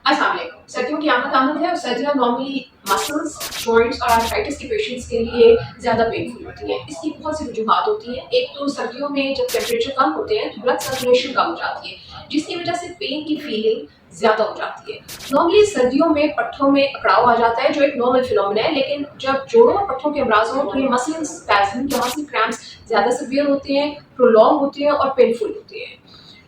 अस्सलाम वालेकुम। सर्दियों की आमद है और सर्दियाँ नॉर्मली मसल्स, जॉइंट्स और आर्थराइटिस के पेशेंट्स के लिए ज़्यादा पेनफुल होती हैं। इसकी बहुत सी वजूहात होती हैं। एक तो सर्दियों में जब टेम्परेचर कम होते हैं तो ब्लड सर्कुलेशन कम हो जाती है, जिसकी वजह से पेन की फीलिंग ज़्यादा हो जाती है। नॉर्मली सर्दियों में पट्ठों में अकड़ाव आ जाता है, जो एक नॉर्मल फिनोमेना है, लेकिन जब जोड़ों और पट्ठों के अमराज हों तो ये मसल स्पैज़म या मसल क्रैम्प्स ज़्यादा सीवियर होते हैं, प्रोलॉन्ग होते हैं और पेनफुल होते हैं।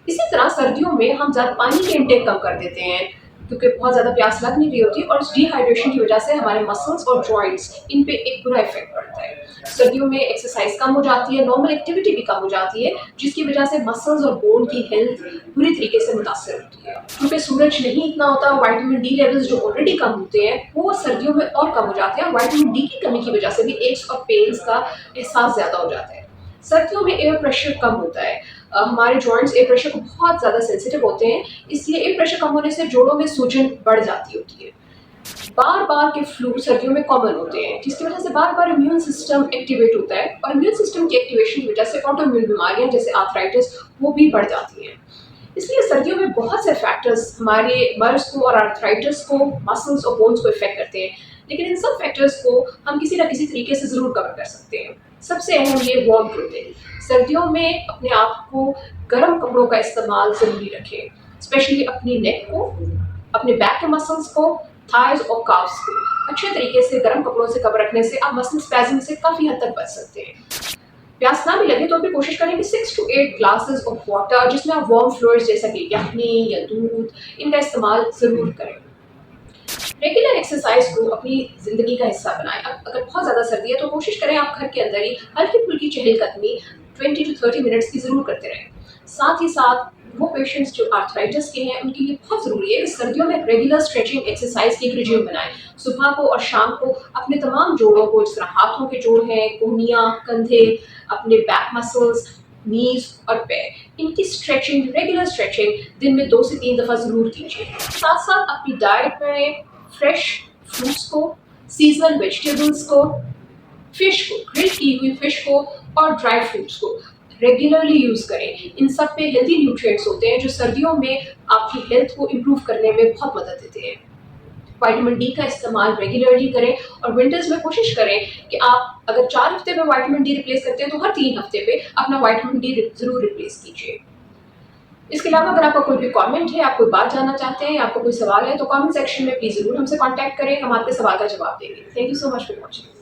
इसी तरह सर्दियों में हम ज़्यादा पानी के इंटेक कम कर देते हैं, क्योंकि बहुत ज़्यादा प्यास लग नहीं रही होती, और इस डिहाइड्रेशन की वजह से हमारे मसल्स और जॉइंट्स इन पे एक बुरा इफेक्ट पड़ता है। सर्दियों में एक्सरसाइज कम हो जाती है, नॉर्मल एक्टिविटी भी कम हो जाती है, जिसकी वजह से मसल्स और बोन की हेल्थ बुरी तरीके से मुतासर होती है। क्योंकि सूरज नहीं इतना होता, वाइटामिन डी लेवल्स जो ऑलरेडी कम होते हैं वो सर्दियों में और कम हो जाते हैं। वाइटामिन डी की कमी की वजह से भी एक्स और पेन्स का एहसास ज़्यादा हो जाता है। सर्दियों में एयर प्रेशर कम होता है। हमारे जॉइंट्स एयर प्रेशर को बहुत ज़्यादा सेंसिटिव होते हैं, इसलिए एयर प्रेशर कम होने से जोड़ों में सूजन बढ़ जाती होती है। बार-बार के फ्लू सर्दियों में कॉमन होते हैं, जिसकी वजह से बार-बार इम्यून सिस्टम एक्टिवेट होता है, और इम्यून सिस्टम की एक्टिवेशन की वजह से ऑटोइम्यून बीमारियां जैसे आर्थराइटिस वो भी बढ़ जाती हैं। इसलिए सर्दियों में बहुत से फैक्टर्स हमारे मर्ज को और आर्थराइटिस को, मसल्स और बोन्स को इफेक्ट करते हैं, लेकिन इन सब फैक्टर्स को हम किसी ना किसी तरीके से ज़रूर कवर कर सकते हैं। सबसे अहम ये वार्म क्लोथिंग। सर्दियों में अपने आप को गर्म कपड़ों का इस्तेमाल ज़रूरी रखें, स्पेशली अपनी नेक को, अपने बैक के मसल्स को, थाइज और काफ्स को अच्छे तरीके से गर्म कपड़ों से कवर रखने से आप मसल स्पैज़म से काफ़ी हद तक बच सकते हैं। प्यास ना भी लगे तो भी कोशिश करें कि 6 to 8 ग्लासेस ऑफ वाटर, जिसमें आप वार्म फ्लूइड्स जैसा कि यखनी या दूध, इनका इस्तेमाल ज़रूर करें। रेगुलर एक्सरसाइज को अपनी ज़िंदगी का हिस्सा बनाएं। अगर बहुत ज़्यादा सर्दी है तो कोशिश करें आप घर के अंदर ही हल्की-फुल्की चहलकदमी 20 to 30 मिनट्स की ज़रूर करते रहें। साथ ही साथ वो पेशेंट्स जो आर्थराइटिस के हैं उनके लिए बहुत ज़रूरी है कि सर्दियों में रेगुलर स्ट्रेचिंग एक्सरसाइज की एक रिजीम बनाएं। सुबह को और शाम को अपने तमाम जोड़ों को, जिस तरह हाथों के जोड़ हैं, कोहनियाँ, कंधे, अपने बैक मसल्स, नीज और पैर, इनकी स्ट्रेचिंग, रेगुलर स्ट्रेचिंग दिन में 2 से 3 दफ़ा ज़रूर कीजिए। साथ साथ अपनी डाइट में फ्रेश फ्रूट्स को, सीजनल वेजिटेबल्स को, फिश को, ग्रिल की हुई फिश को और ड्राई फ्रूट्स को रेगुलरली यूज़ करें। इन सब पे हेल्दी न्यूट्रिएंट्स होते हैं जो सर्दियों में आपकी हेल्थ को इम्प्रूव करने में बहुत मदद देते हैं। विटामिन डी का इस्तेमाल रेगुलरली करें, और विंटर्स में कोशिश करें कि आप अगर 4 हफ्ते में विटामिन डी रिप्लेस करते हैं तो हर 3 हफ्ते पे अपना विटामिन डी ज़रूर रिप्लेस कीजिए। इसके अलावा अगर आपका कोई भी कमेंट है, आप कोई बात जानना चाहते हैं, आपको कोई सवाल है, तो कमेंट सेक्शन में प्लीज़ ज़रूर हमसे कॉन्टैक्ट करें, हम आपके सवाल का जवाब देंगे। Thank you so much for watching.